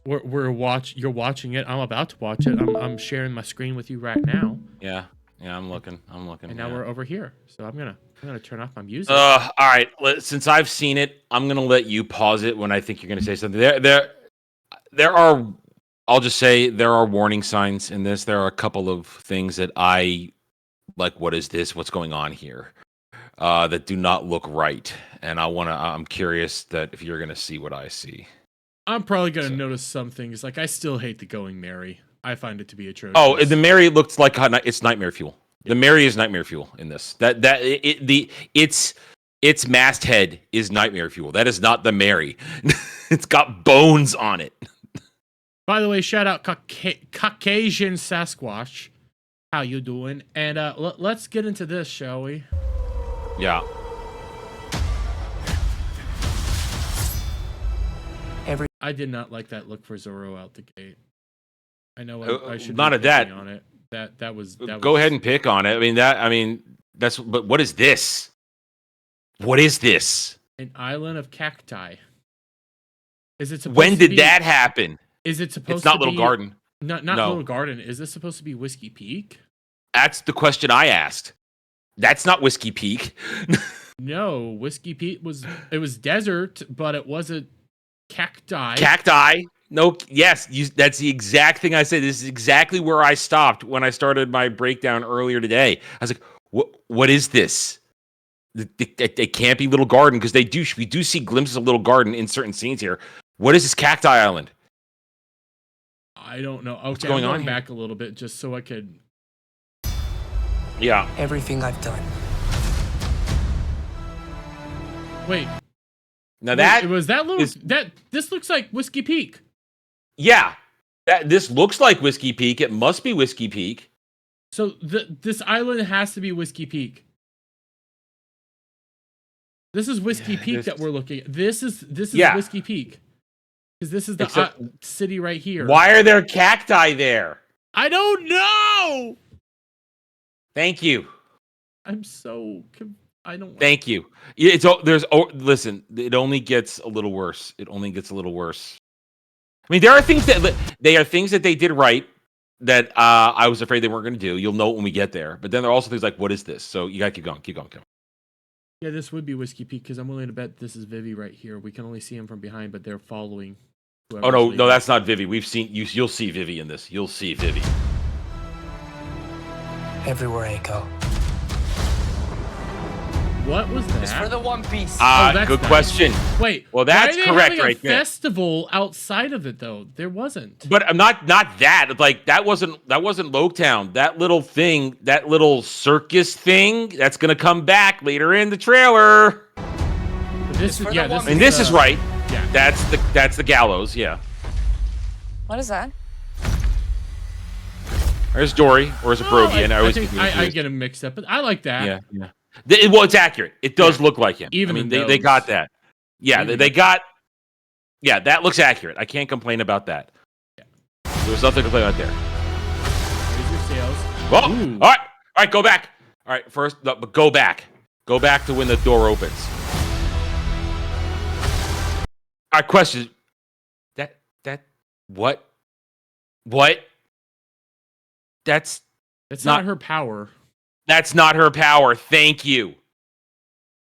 You're watching it. I'm about to watch it. I'm sharing my screen with you right now. Yeah, I'm looking. And now we're over here. So I'm gonna turn off my music. All right. Since I've seen it, I'm gonna let you pause it when I think you're gonna say something. There are. I'll just say there are warning signs in this. There are a couple of things that I like. What is this? What's going on here? That do not look right, and I'm curious that if you're gonna see what I see. I'm probably gonna notice some things. Like I still hate the Going Mary. I find it to be atrocious. Oh, the Mary looks like it's nightmare fuel. The Mary is nightmare fuel in this. Its masthead is nightmare fuel. That is not the Mary. It's got bones on it. By the way, shout out Caucasian Sasquatch. How you doing? And let's get into this, shall we? Yeah. I did not like that look for Zorro out the gate. I know I should not be at that. on it. That was. Go ahead and pick on it. That's. But what is this? What is this? An island of cacti. Is it supposed? When did that happen? Is it supposed? It's not to Little be, Garden. Not no. Little Garden. Is this supposed to be Whiskey Peak? That's the question I asked. That's not Whiskey Peak. No, Whiskey Peak was desert, but it wasn't cacti. Cacti. No, yes, that's the exact thing I said. This is exactly where I stopped when I started my breakdown earlier today. I was like, what is this? It can't be Little Garden because we do see glimpses of Little Garden in certain scenes here. What is this Cacti Island? I don't know. Okay, what's going on back a little bit just so I could. Yeah. Everything I've done. Wait. Now this looks like Whiskey Peak. Yeah. This looks like Whiskey Peak. It must be Whiskey Peak. So this island has to be Whiskey Peak. This is Whiskey Peak that we're looking at. This is Whiskey Peak. Because this is the city right here. Why are there cacti there? I don't know. Thank you. I'm so. I don't. Thank you. Listen. It only gets a little worse. I mean, there are things that they did right that I was afraid they weren't going to do. You'll know it when we get there. But then there are also things like, what is this? So you got to keep going. Yeah, this would be Whiskey Peak because I'm willing to bet this is Vivi right here. We can only see him from behind, but they're following. Oh no, that's not Vivi. We've seen you. You'll see Vivi in this. You'll see Vivi. Everywhere I go. What was that? It's for the One Piece. Good question. Wait. Well, that's correct right there. Festival outside of it though. There wasn't. But I'm not that. Like that wasn't Loketown. That little thing, that little circus thing, that's gonna come back later in the trailer. This is right. Yeah. That's the gallows. Yeah. What is that? There's Dory, or is it Brogy? I get them mixed up, but I like that. Yeah. Well, it's accurate. It does look like him. They got that. Yeah, they got. Yeah, that looks accurate. I can't complain about that. Yeah. There's nothing to complain about there. Raise your sails. Oh, all right, go back. All right, first, but go back. Go back to when the door opens. All right, question. What? That's not her power. That's not her power. Thank you.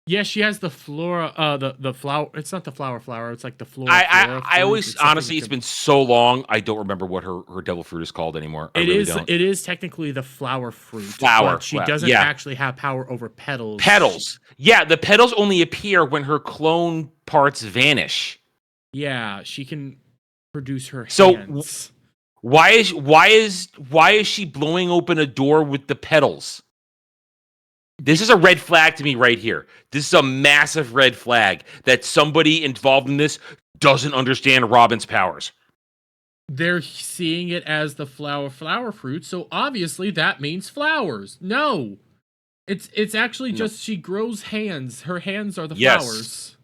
Yeah, she has the flora. The flower. It's not the flower. It's like the flora. I always honestly, it's been so long. I don't remember what her devil fruit is called anymore. It is technically the flower fruit. But she doesn't actually have power over petals. Petals. Yeah, the petals only appear when her clone parts vanish. Yeah, she can produce her hands. So why is she blowing open a door with the petals? This is a red flag to me right here. This is a massive red flag that somebody involved in this doesn't understand Robin's powers. They're seeing it as the flower fruit, so obviously that means flowers. No. It's actually just she grows hands. Her hands are the flowers.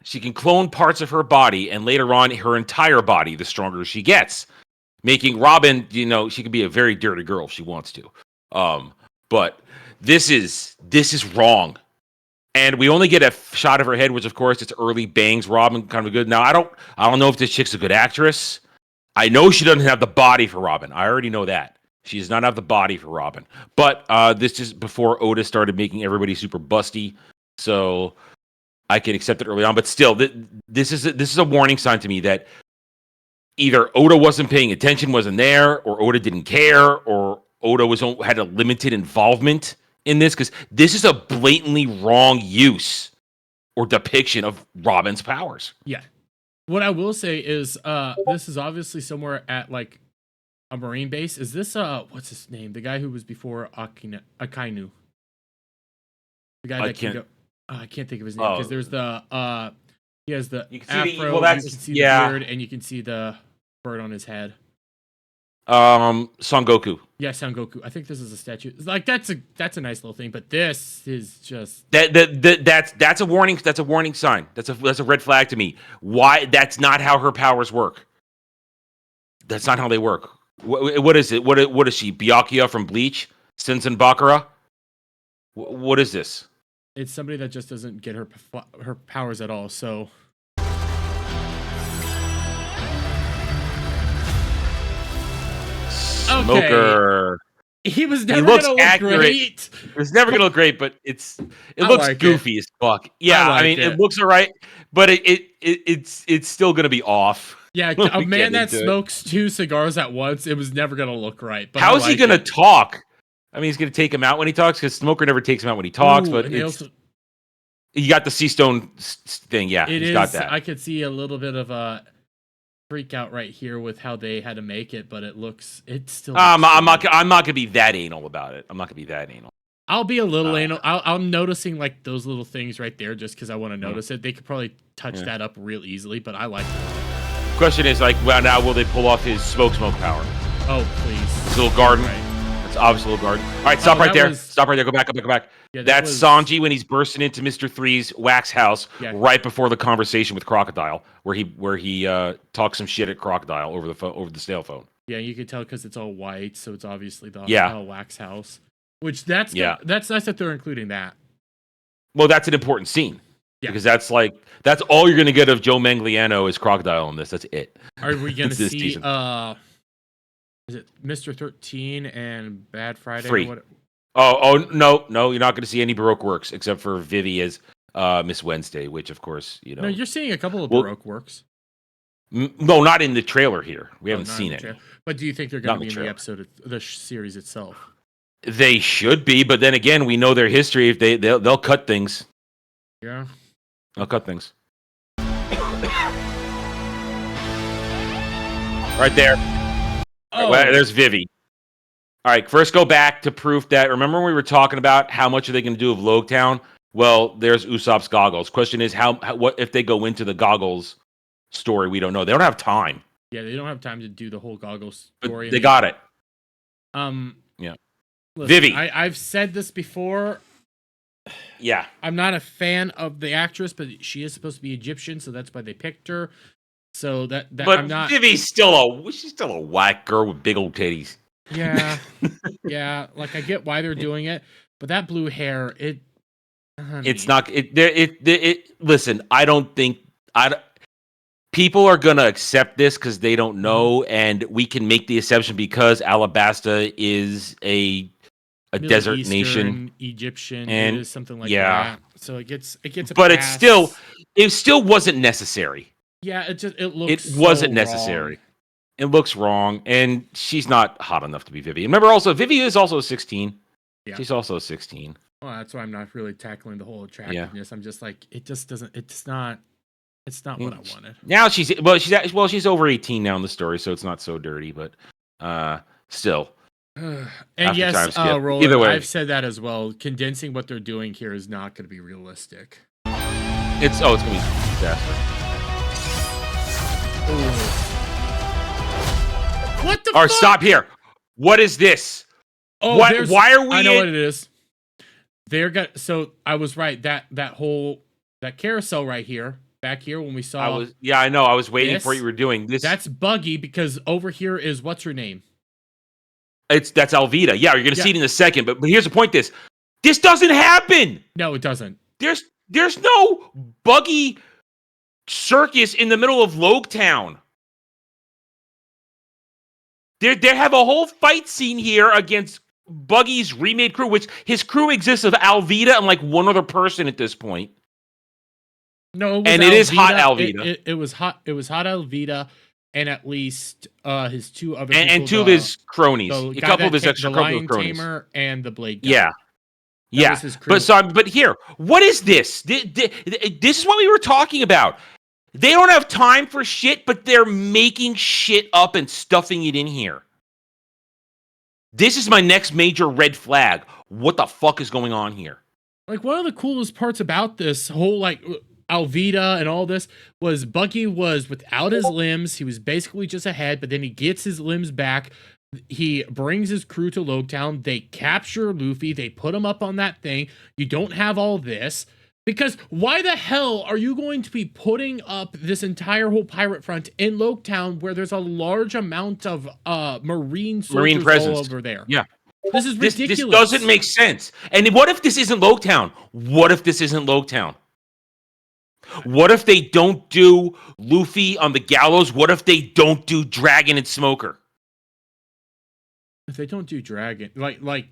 She can clone parts of her body, and later on, her entire body, the stronger she gets. Making Robin, she could be a very dirty girl if she wants to. But this is wrong. And we only get a shot of her head, which of course it's early bangs Robin, kind of good. Now I don't know if this chick's a good actress. I know she doesn't have the body for Robin. I already know that. She does not have the body for Robin. But this is before Oda started making everybody super busty. So I can accept it early on. But still, this is a warning sign to me that either Oda wasn't paying attention, wasn't there, or Oda didn't care, or Oda had a limited involvement in this, because this is a blatantly wrong use or depiction of Robin's powers. Yeah. What I will say is, this is obviously somewhere at like a marine base. Is this what's his name? The guy who was before Akainu. The guy that can go. I can't think of his name because there's the he has the afro. You can see the beard, and you can see the bird on his head. Son Goku. Yeah, Son Goku. I think this is a statue. Like that's a nice little thing, but this is just that's a warning. That's a warning sign. That's a red flag to me. Why? That's not how her powers work. That's not how they work. What is it? What is she? Byakuya from Bleach? Sensen Bakura? What is this? It's somebody that just doesn't get her powers at all. So. Smoker. Okay. He was never gonna look great. It was never gonna look great, but it looks like goofy as fuck. Yeah, I mean it looks alright, but it's still gonna be off. Yeah, a man that smokes 2 cigars at once, it was never gonna look right. But how is he gonna talk? I mean, he's gonna take him out when he talks, because Smoker never takes him out when he talks. But you got the Sea Stone thing, yeah. He's got that. I could see a little bit of a freak out right here with how they had to make it, but it's still. I'm not gonna be that anal about it. I'm not gonna be that anal. I'll be a little anal. I'm noticing like those little things right there just because I want to notice it. They could probably touch that up real easily, but I like it. Question is like, well, now will they pull off his smoke power? Oh please, his little garden. Right. It's obviously a little garden. All right, stop right there. Stop right there. Go back. Yeah, that's Sanji when he's bursting into Mr. Three's wax house right before the conversation with Crocodile, where he talks some shit at Crocodile over the snail phone. Yeah, you can tell because it's all white, so it's obviously the wax house. Which that's nice that they're including that. Well, that's an important scene. Yeah. Because that's all you're gonna get of Joe Manganiello is Crocodile in this. That's it. Are we gonna see is it Mr. 13 and Bad Friday? 3. Oh no, you're not going to see any Baroque works except for Vivi as Miss Wednesday, which of course No, you're seeing a couple of Baroque works. No, not in the trailer here. We haven't seen it. But do you think they're going to be in the episode, the series itself? They should be, but then again, we know their history. If they'll cut things. Yeah, they'll cut things. Right there. Oh, well, there's Vivi. All right, first go back to proof that. Remember when we were talking about how much are they going to do of Logtown? Well, there's Usopp's goggles. Question is, what if they go into the goggles story? We don't know. They don't have time. Yeah, they don't have time to do the whole goggles story. But they got it. Yeah. Listen, Vivi. I've said this before. Yeah. I'm not a fan of the actress, but she is supposed to be Egyptian, so that's why they picked her. So that but I'm not. Vivi's still a whack girl with big old titties. Yeah, yeah. Like I get why they're doing it, but that blue hair, it's not. Listen, I don't think people are gonna accept this because they don't know, and we can make the assumption because Alabasta is a Middle desert Eastern, nation, Egyptian, and it is something like that. So it gets. But it still wasn't necessary. Yeah, it looks. It wasn't necessary. Wrong. It looks wrong, and she's not hot enough to be Vivi. Remember, also Vivi is also 16. Yeah, she's also 16. Well, that's why I'm not really tackling the whole attractiveness. Yeah. I'm just like, it just doesn't. It's not what I wanted. Now she's over 18 now in the story, so it's not so dirty, but still. And yes, Roland, either way, I've said that as well. Condensing what they're doing here is not going to be realistic. It's going to be a disaster. What the? Or stop here. What is this? Oh, why are we? I know what it is. So I was right. That carousel right here, back here when we saw. I know. I was waiting for you were doing this. That's buggy because over here is what's her name? That's Alvida. Yeah, you're gonna see it in a second. But here's the point: this doesn't happen. No, it doesn't. There's no buggy circus in the middle of Logtown. They have a whole fight scene here against Buggy's remade crew, which his crew exists of Alvida and like one other person at this point. No, it was and Alvida. it is hot Alvida. It was hot. It was hot Alvida, and at least his two other and two of his cronies, a couple of his extra Lion cronies, Tamer and the Blade guy. Yeah, yeah. But here, what is this? This is what we were talking about. They don't have time for shit, but they're making shit up and stuffing it in here. This is my next major red flag. What the fuck is going on here? Like, one of the coolest parts about this whole, like, Alvida and all this was Buggy was without his limbs. He was basically just a head, but then he gets his limbs back. He brings his crew to Logtown. They capture Luffy. They put him up on that thing. You don't have all this. Because why the hell are you going to be putting up this entire whole pirate front in Logtown where there's a large amount of marine presence all over there? Yeah. This is ridiculous. This doesn't make sense. And what if this isn't Logtown? What if this isn't Logtown? What if they don't do Luffy on the gallows? What if they don't do Dragon and Smoker? If they don't do Dragon, like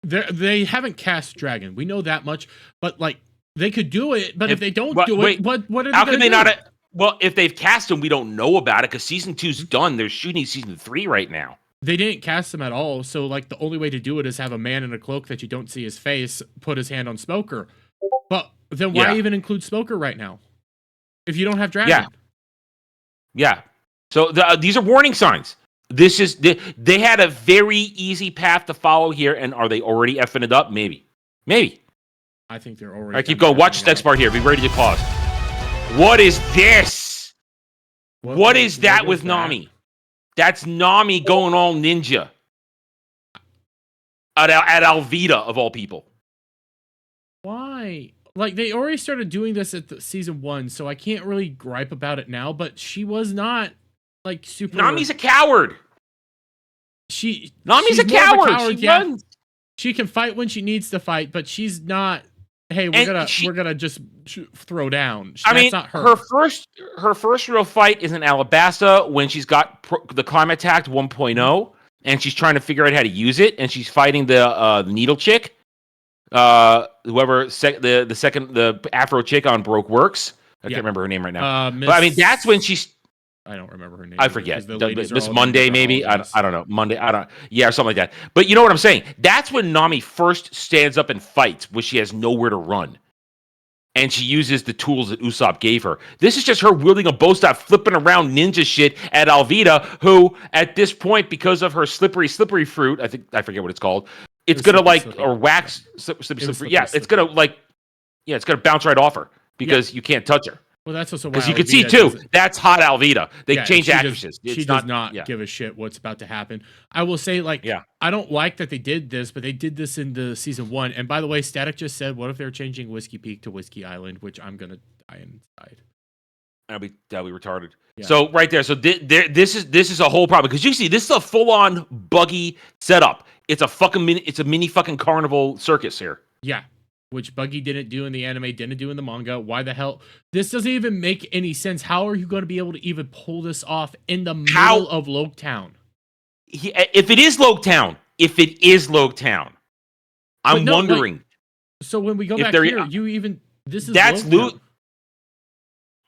they haven't cast Dragon. We know that much, but like they could do it. But if they don't do it, what are they? How can they not? Well, if they've cast him, we don't know about it because season 2's done. They're shooting season 3 right now. They didn't cast him at all. So like the only way to do it is have a man in a cloak that you don't see his face put his hand on Smoker. But then why even include Smoker right now if you don't have Dragon? Yeah. So these are warning signs. This is they had a very easy path to follow here, and are they already effing it up? Maybe. I think they're already. All right, keep going. Watch the next part here. Be ready to pause. What is this? What is that with Nami? That's Nami going all ninja at Alvida of all people. Why? Like, they already started doing this at season 1, so I can't really gripe about it now. But she was not like super. Nami's a coward. Nami's a coward. She can fight when she needs to fight, but she's not. Hey, we're gonna just throw down. That's not her. Her first real fight is in Alabasta when she's got the Climate Attack 1.0, and she's trying to figure out how to use it, and she's fighting the needle chick, whoever the Afro chick on Broke Works. I can't remember her name right now. But that's when she's. I don't remember her name. I forget. Miss Monday, maybe. I don't know. Monday. I don't. Yeah, or something like that. But you know what I'm saying? That's when Nami first stands up and fights, when she has nowhere to run, and she uses the tools that Usopp gave her. This is just her wielding a bow staff, flipping around ninja shit at Alvida, who at this point, because of her slippery fruit, I forget what it's called. It's gonna wax slippery. Yeah, it's gonna bounce right off her because you can't touch her. Well, that's also why, because you can see too, that's hot Alvida. They changed actresses. She does not give a shit what's about to happen. I will say, I don't like that they did this, but they did this in the season 1. And by the way, Static just said, what if they're changing Whiskey Peak to Whiskey Island, which I'm gonna die inside. That'll be retarded. Yeah. So right there, so this is a whole problem because you see, this is a full on Buggy setup. It's a mini fucking carnival circus here. Yeah. Which Buggy didn't do in the anime, didn't do in the manga. Why the hell? This doesn't even make any sense. How are you going to be able to even pull this off in the middle of Logtown? If it is Logtown, I'm wondering. So when we go back here, this is Logtown.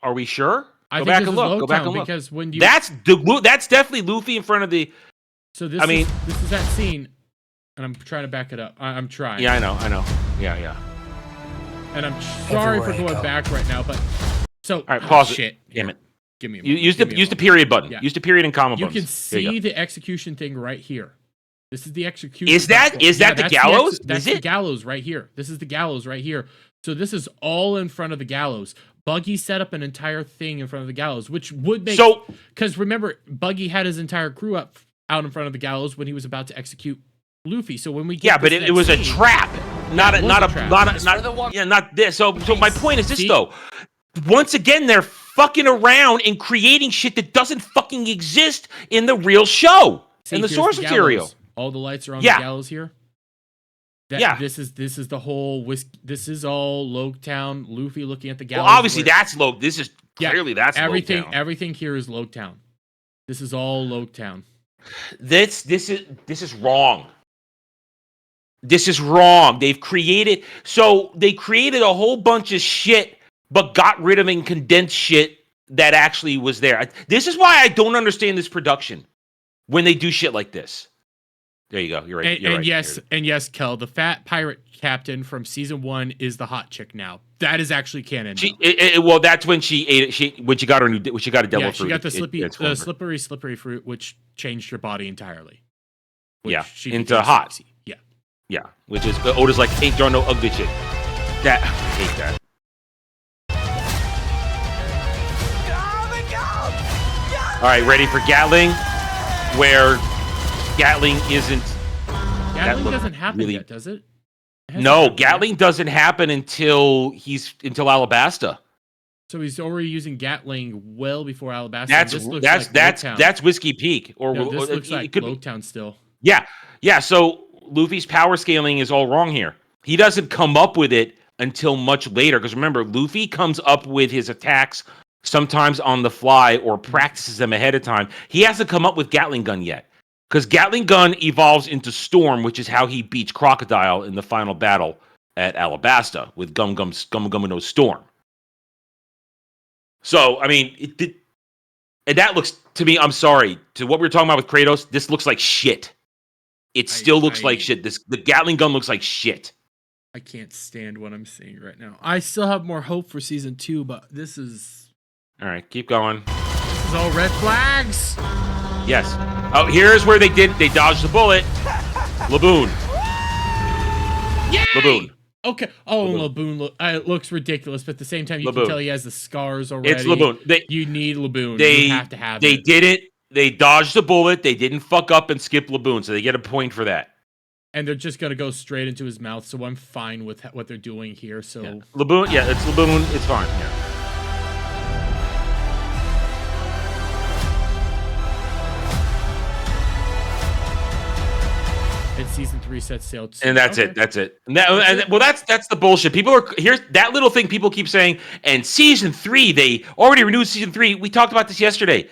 Are we sure? Go back and look. Because when you that's definitely Luffy in front of the. So this is that scene, and I'm trying to back it up. I'm trying. Yeah, I know. Yeah. And I'm sorry for going back right now, but all right, pause it. Damn it. Give me a use the period button. Yeah. Use the period and comma buttons. You can see the execution thing right here. This is the execution. Is that the gallows? That's the gallows right here. This is the gallows right here. So this is all in front of the gallows. Buggy set up an entire thing in front of the gallows, which would make because remember, Buggy had his entire crew out in front of the gallows when he was about to execute Luffy. So when we get but it was a trap. Not this. So my point is this though. Once again, they're fucking around and creating shit that doesn't fucking exist in the real show, in the source material. All the lights are on the gallows here. This is the whole whiskey. This is all Logtown. Luffy looking at the gallows. Well, obviously that's This is clearly that's everything. Logtown. Everything here is Logtown. This is all Logtown. This is wrong. This is wrong. They created a whole bunch of shit, but got rid of and condensed shit that actually was there. This is why I don't understand this production when they do shit like this. There you go. You're right. You're right. Yes, Kel, the fat pirate captain from season 1 is the hot chick now. That is actually canon. Well, that's when she ate it. When she got her when she got a devil fruit. She got the slippery fruit, which changed her body entirely. She into hot. Sexy. Yeah, which is Oda's like ain't drawn no ugly chick. That I hate that. All right, ready for Gatling? Where Gatling isn't. Gatling doesn't happen yet, does it? No, Gatling doesn't happen until Alabasta. So he's already using Gatling well before Alabasta. That's Whiskey Peak, or this looks like Logtown still. Yeah. So Luffy's power scaling is all wrong here. He doesn't come up with it until much later, because remember, Luffy comes up with his attacks sometimes on the fly or practices them ahead of time. He hasn't come up with Gatling Gun yet, because Gatling Gun evolves into Storm, which is how he beats Crocodile in the final battle at Alabasta with Gum No Storm. So, I mean, and that looks, to me, I'm sorry, to what we were talking about with Kratos, this looks like shit. It still looks like shit. The Gatling gun looks like shit. I can't stand what I'm seeing right now. I still have more hope for season 2, but this is... All right, keep going. This is all red flags. Yes. Oh, here's where they dodged the bullet. Laboon. Yay! Laboon. Okay. Oh, Laboon it looks ridiculous, but at the same time, you can tell he has the scars already. It's Laboon. You need Laboon. You have to have it. They did it. They dodged the bullet. They didn't fuck up and skip Laboon, so they get a point for that. And they're just going to go straight into his mouth, so I'm fine with what they're doing here. So Laboon, it's Laboon. It's fine. Yeah. And season 3 sets sail. And that's it. That's it. That's the bullshit. People are here's that little thing people keep saying. And season 3, they already renewed season 3. We talked about this yesterday.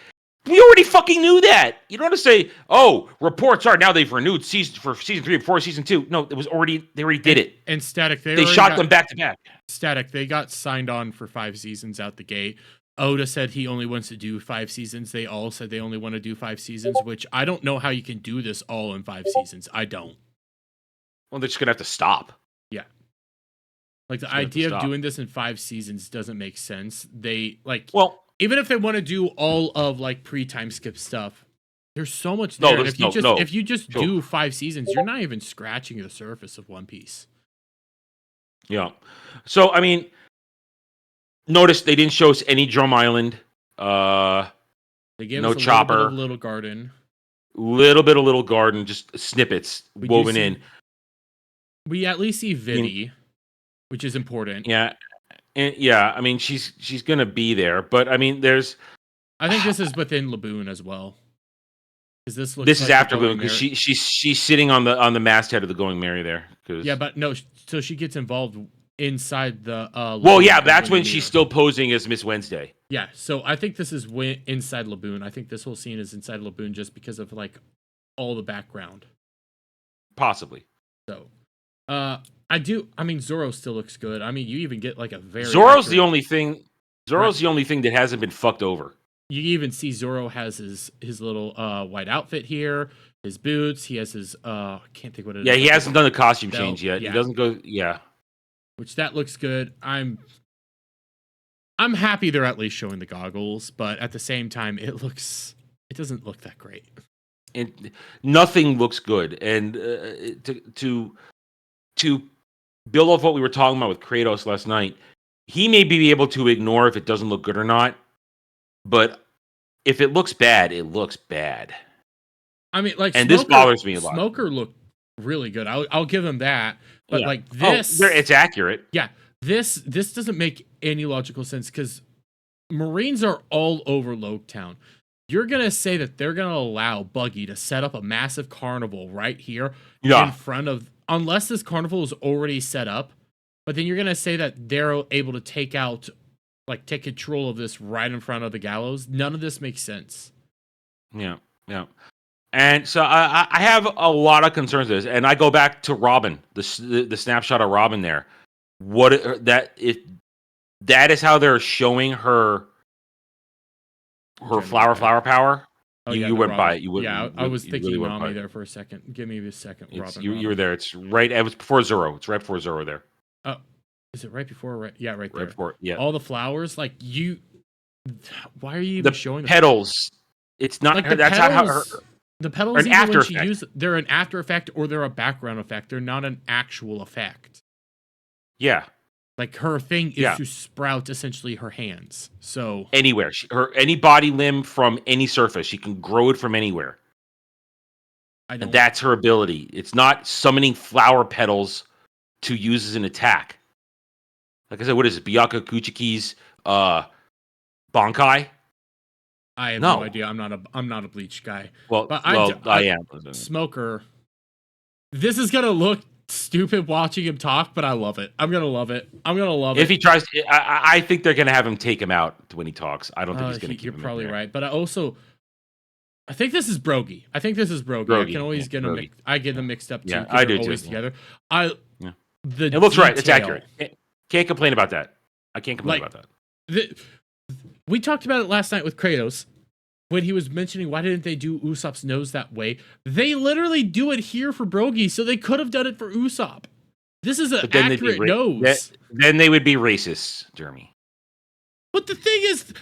We already fucking knew that. You don't have to say, "Oh, reports are now they've renewed season 3 before season 2." No, they already did it. And Static, they shot them back to back. Static, they got signed on for 5 seasons out the gate. Oda said he only wants to do 5 seasons. They all said they only want to do 5 seasons, which I don't know how you can do this all in 5 seasons. I don't. Well, they're just gonna have to stop. Yeah. Like the idea of doing this in 5 seasons doesn't make sense. Even if they want to do all of like pre-time skip stuff, there's so much there. If you just do 5 seasons, you're not even scratching the surface of One Piece. Yeah. So I mean, notice they didn't show us any Drum Island. They gave us a Chopper. Little bit of Little Garden. Little bit of Little Garden, just snippets woven in. We at least see Vivi, which is important. Yeah. And I mean, she's gonna be there, but I mean, I think this is within Laboon as well, because this is after Laboon, because she's sitting on the masthead of the Going Merry there. Yeah, but no, so she gets involved inside the. That's when she's still posing as Miss Wednesday. Yeah, so I think this is inside Laboon. I think this whole scene is inside Laboon just because of like all the background. Possibly. So, I mean, Zoro still looks good. I mean, you even get like a very Zoro's the only thing that hasn't been fucked over. You even see Zoro has his little white outfit here, his boots. He has his can't think what it is. Yeah, he hasn't done the costume change yet. Yeah. He doesn't go. Yeah, which that looks good. I'm happy they're at least showing the goggles, but at the same time, it doesn't look that great. Nothing looks good, and to build off what we were talking about with Kratos last night, he may be able to ignore if it doesn't look good or not, but if it looks bad, it looks bad. I mean, like, and this bothers me a lot. Smoker looked really good. I'll give him that. But like this, it's accurate. Yeah, this doesn't make any logical sense because Marines are all over Logtown. You're gonna say that they're gonna allow Buggy to set up a massive carnival right here in front of, unless this carnival is already set up, but then you're gonna say that they're able to take control of this right in front of the gallows. None of this makes sense. Yeah. And so I have a lot of concerns with this, and I go back to Robin, the snapshot of Robin there. That is how they're showing her flower power. Oh, You went by it. You would. Yeah, I was thinking really went by Nami it. there for a second. Give me a second, Robin. You were there. It's right. It was before Zoro. It's right before Zoro there. Oh, is it right before? Right, yeah, right there. Right before. Yeah. All the flowers, like you. Why are you even showing the petals? It's not. Like that's not how. The petals, an even after when she effect. uses, they're an after effect or they're a background effect. They're not an actual effect. Yeah. Like her thing is to sprout essentially her hands. So anywhere, any body limb from any surface, she can grow it from anywhere. And that's her ability. It's not summoning flower petals to use as an attack. Like I said, what is it? Byakuya Kuchiki's Bankai? I have no idea. I'm not a Bleach guy. Well, but I am. Smoker. This is gonna look stupid watching him talk, but I love it. I'm gonna love it. If he tries, I think they're gonna have him take him out when he talks. I don't think he's gonna keep him. You're probably in there. right, but I think this is Brogy. I can always get them. I get them mixed up too. Yeah, I do always too. together. It looks right. It's accurate. Can't complain about that. I can't complain about that. We talked about it last night with Kratos when he was mentioning why didn't they do Usopp's nose that way. They literally do it here for Brogy, so they could have done it for Usopp. This is an accurate nose. Then they would be racist, Jeremy. But the thing is,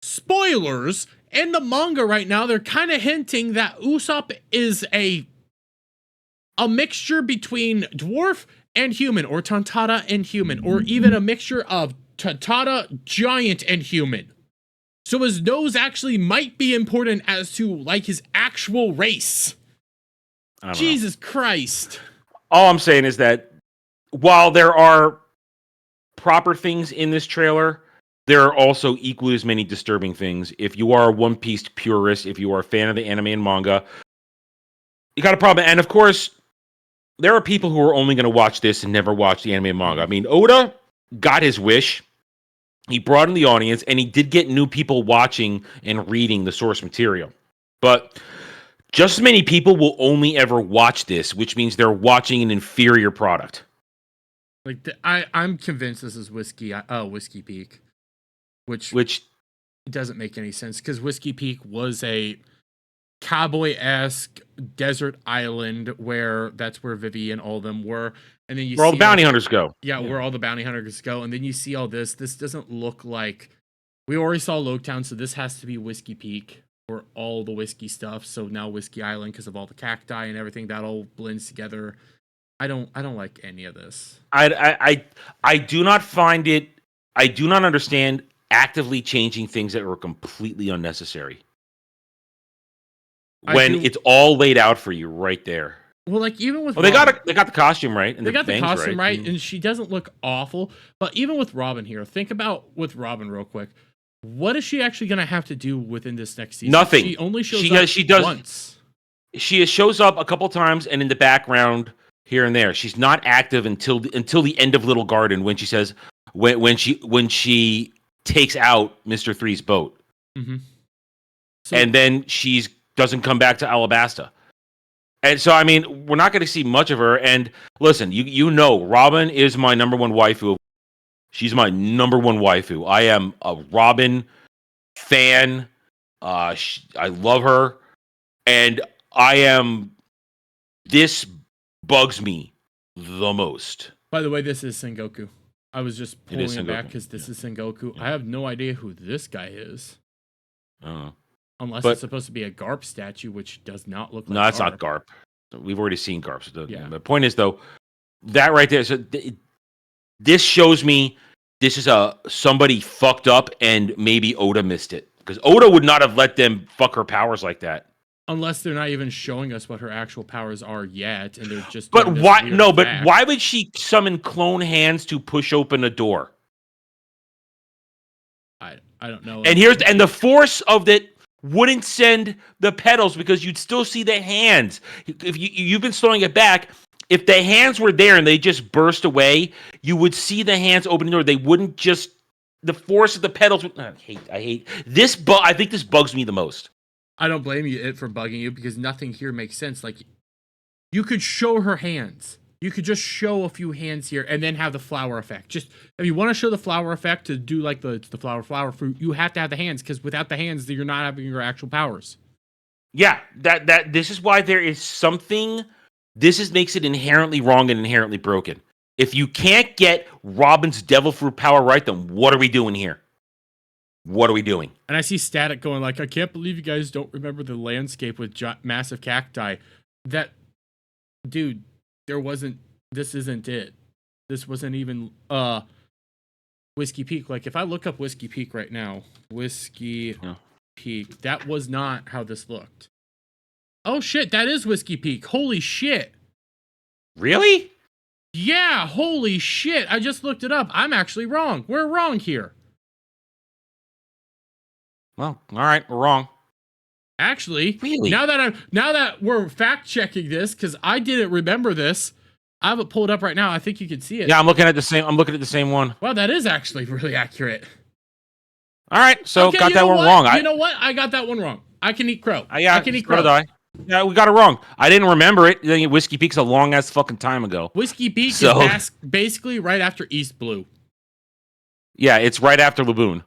spoilers, in the manga right now, they're kind of hinting that Usopp is a mixture between dwarf and human, or Tontada and human, or even a mixture of Tontada, giant, and human. So his nose actually might be important as to like his actual race. Jesus Christ. All I'm saying is that while there are proper things in this trailer, there are also equally as many disturbing things. If you are a One Piece purist, if you are a fan of the anime and manga, you got a problem. And of course, there are people who are only going to watch this and never watch the anime and manga. I mean, Oda got his wish. He brought in the audience, and he did get new people watching and reading the source material. But just as many people will only ever watch this, which means they're watching an inferior product. Like I'm convinced this is Whiskey Peak, which doesn't make any sense because Whiskey Peak was a cowboy-esque desert island where that's where Vivi and all of them were, and then where all the bounty hunters go. Yeah, where all the bounty hunters go, and then you see all this. This doesn't look like we already saw Loketown, so this has to be Whiskey Peak or all the whiskey stuff. So now Whiskey Island because of all the cacti and everything that all blends together. I don't like any of this. I do not find it. I do not understand actively changing things that were completely unnecessary. When it's all laid out for you right there. Well, like even with they got the costume right, and they got the costume right, Mm-hmm. and she doesn't look awful. But even with Robin here, think about with Robin real quick. What is she actually going to have to do within this next season? Nothing. She only shows up once. She shows up a couple times and in the background here and there. She's not active until the end of Little Garden when she says when she takes out Mr. Three's boat, and then she's doesn't come back to Alabasta. And so, I mean, we're not going to see much of her. And listen, you know, Robin is my number one waifu. She's my number one waifu. I am a Robin fan. I love her. And this bugs me the most. By the way, this is Sengoku. I was just pulling it back because this is Sengoku. Yeah. I have no idea who this guy is. Unless it's supposed to be a Garp statue, which does not look like No, that's Garp. not Garp. We've already seen Garp. So the point is, though, that right there, so this shows me this is somebody fucked up and maybe Oda missed it. Because Oda would not have let them fuck her powers like that. Unless they're not even showing us what her actual powers are yet, and they're just. But why? No, but why would she summon clone hands to push open a door? I don't know. And the force of that wouldn't send the petals because you'd still see the hands. If you've been slowing it back, if the hands were there and they just burst away, you would see the hands open the door. They wouldn't just the force of the petals. I hate this. I think this bugs me the most. I don't blame you it for bugging you because nothing here makes sense. Like, you could show her hands. You could just show a few hands here and then have the flower effect. Just if you want to show the flower effect to do like the flower fruit, you have to have the hands because without the hands, you're not having your actual powers. Yeah, that this is why there is something. Makes it inherently wrong and inherently broken. If you can't get Robin's devil fruit power right, then what are we doing here? What are we doing? And I see Static going like, I can't believe you guys don't remember the landscape with massive cacti. That, dude, this isn't it. This wasn't even Whiskey Peak. Like, if I look up Whiskey Peak right now, Whiskey Peak, that was not how this looked. Oh shit, that is Whiskey Peak. Holy shit. Really? Yeah, holy shit. I just looked it up. I'm actually wrong. We're wrong here. Well, all right, we're wrong. Actually, really? now that we're fact checking this, because I didn't remember this, I have it pulled up right now. I think you can see it. Yeah, I'm looking at the same one. Wow, that is actually really accurate. All right, so okay, got that one wrong. You know what? I got that one wrong. I can eat crow. Yeah, I can eat crow. Yeah, we got it wrong. I didn't remember it. Whiskey Peak's a long ass fucking time ago. Whiskey Peak is basically right after East Blue. Yeah, it's right after Laboon.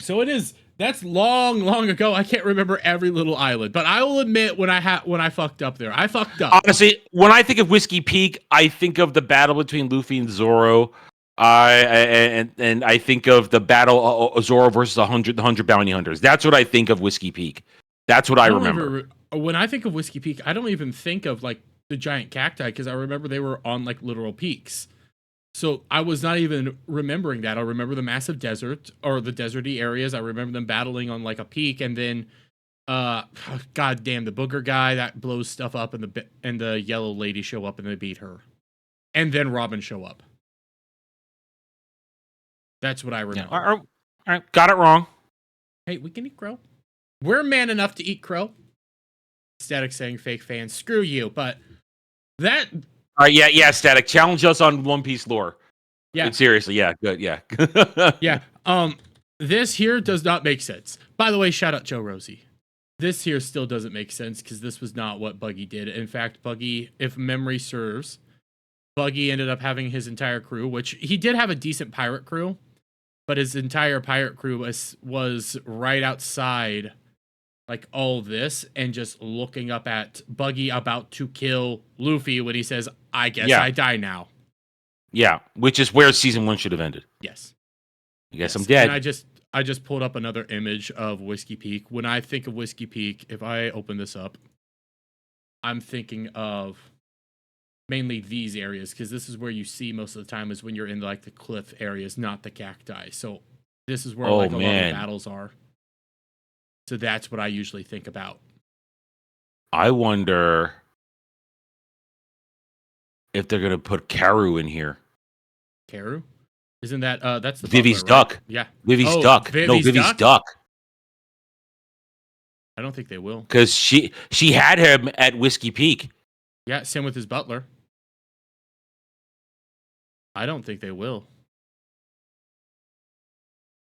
So it is. That's long ago. I can't remember every little island, but I will admit when I fucked up there, I fucked up. Honestly, when I think of Whiskey Peak, I think of the battle between Luffy and Zoro. And I think of the battle Zoro versus the 100 bounty hunters. That's what I think of Whiskey Peak. That's what I remember. When I think of Whiskey Peak, I don't even think of like the giant cacti because I remember they were on like literal peaks. So I was not even remembering that. I remember the massive desert or the deserty areas. I remember them battling on like a peak, and then, god damn, the booger guy that blows stuff up, and the yellow lady show up and they beat her, and then Robin show up. That's what I remember. Yeah, all right, got it wrong. Hey, we can eat crow. We're man enough to eat crow. Static saying fake fans, screw you. But that. All right, yeah, Static. Challenge us on One Piece lore. Yeah. Seriously, yeah, good, yeah. Yeah. This here does not make sense. By the way, shout out Joe Rosie. This here still doesn't make sense because this was not what Buggy did. In fact, Buggy, if memory serves, Buggy ended up having his entire crew, which he did have a decent pirate crew, but his entire pirate crew was right outside like all this and just looking up at Buggy about to kill Luffy when he says, I guess I die now. Yeah, which is where season 1 should have ended. Yes. I guess I'm dead. And I just pulled up another image of Whiskey Peak. When I think of Whiskey Peak, if I open this up, I'm thinking of mainly these areas because this is where you see most of the time is when you're in like the cliff areas, not the cacti. So this is where like a lot of battles are. So that's what I usually think about. I wonder if they're gonna put Karu in here. Karu? Isn't that that's the Vivi's butler, right? duck? Yeah, Vivi's duck. Vivi's duck. I don't think they will because she had him at Whiskey Peak. Yeah, same with his butler. I don't think they will.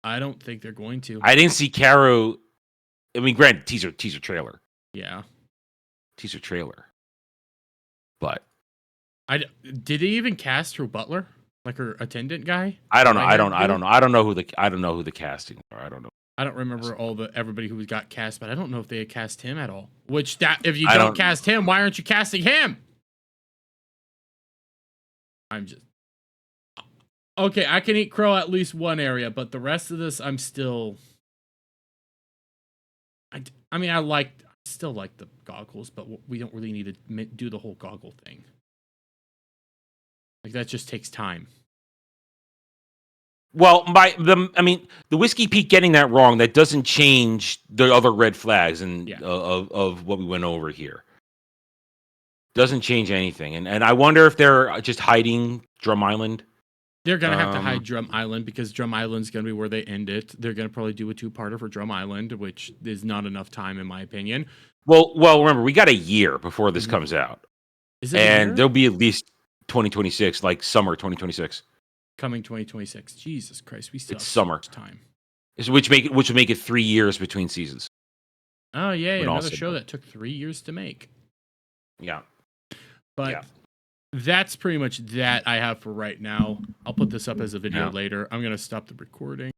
I don't think they're going to. I didn't see Karu. I mean, granted, teaser trailer. Yeah, teaser trailer. But did they even cast her butler, like her attendant guy? I don't know. I don't know who the casting are. I don't know. I don't remember everybody who got cast, but I don't know if they had cast him at all. Which if you don't cast him, why aren't you casting him? I'm just okay. I can eat crow at least one area, but the rest of this, I'm still. I mean, I still like the goggles, but we don't really need to do the whole goggle thing. Like that just takes time. Well, the Whiskey Peak getting that wrong, that doesn't change the other red flags of what we went over here. Doesn't change anything, and I wonder if they're just hiding Drum Island. They're gonna have to hide Drum Island because Drum Island's gonna be where they end it. They're gonna probably do a 2-parter for Drum Island, which is not enough time in my opinion. Well, remember we got a year before this comes out, and there'll be at least 2026, like summer 2026. Coming 2026. Jesus Christ, we still have summer so much time. Which would make it 3 years between seasons. Oh, yeah, When another also show done. that took 3 years to make. Yeah. But Yeah. that's pretty much that I have for right now. I'll put this up as a video Yeah. later. I'm going to stop the recording.